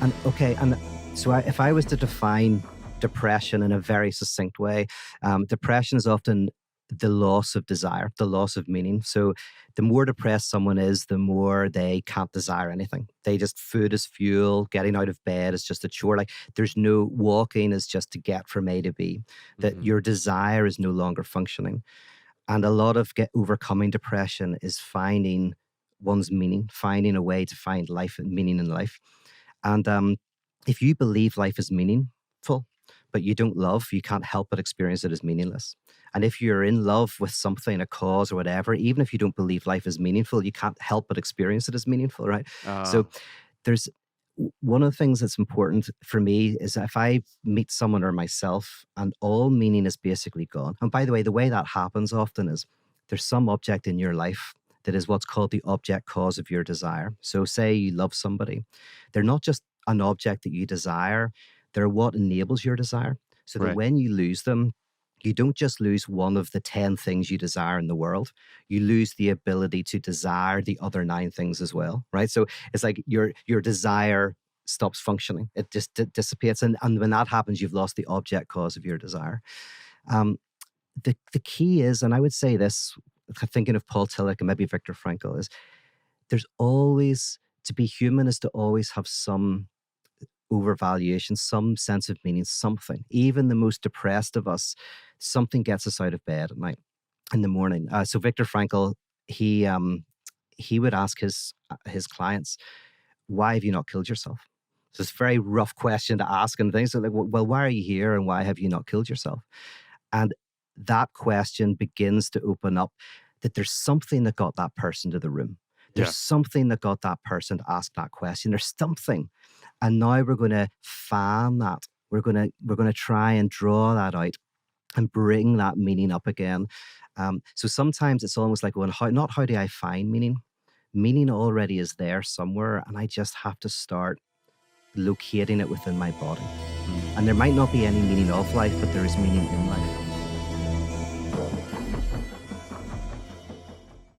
And okay, and so if I was to define depression in a very succinct way, depression is often the loss of desire, the loss of meaning. So the more depressed someone is, the more they can't desire anything. They just, food is fuel, getting out of bed is just a chore. Like, there's no, walking is just to get from A to B. That Hmm. your desire is no longer functioning. And a lot of overcoming depression is finding one's meaning, finding a way to find life and meaning in life. And if you believe life is meaningful, but you don't love, you can't help but experience it as meaningless. And if you're in love with something, a cause or whatever, even if you don't believe life is meaningful, you can't help but experience it as meaningful, right? Uh, So there's one of the things that's important for me is if I meet someone or myself and all meaning is basically gone. And by the way, the way that happens often is there's some object in your life that is what's called the object cause of your desire. So say you love somebody. They're not just an object that you desire, they're what enables your desire. So that right. when you lose them, you don't just lose one of the 10 things you desire in the world, you lose the ability to desire the other 9 things as well, right? So it's like your desire stops functioning. It just dissipates. And when that happens, you've lost the object cause of your desire. Um, the key is, and I would say this, thinking of Paul Tillich and maybe Viktor Frankl, is there's always, to be human is to always have some overvaluation, some sense of meaning, something. Even the most depressed of us, something gets us out of bed at night, in the morning. So Viktor Frankl, he would ask his clients, "Why have you not killed yourself?" So it's a very rough question to ask and things. So like, well, why are you here and why have you not killed yourself? And that question begins to open up that there's something that got that person to the room. Yeah. There's something that got that person to ask that question. There's something. And now we're going to fan that. We're going to try and draw that out and bring that meaning up again. So sometimes it's almost like going, how do I find meaning? Meaning already is there somewhere, and I just have to start locating it within my body. Mm. And there might not be any meaning of life, but there is meaning in life.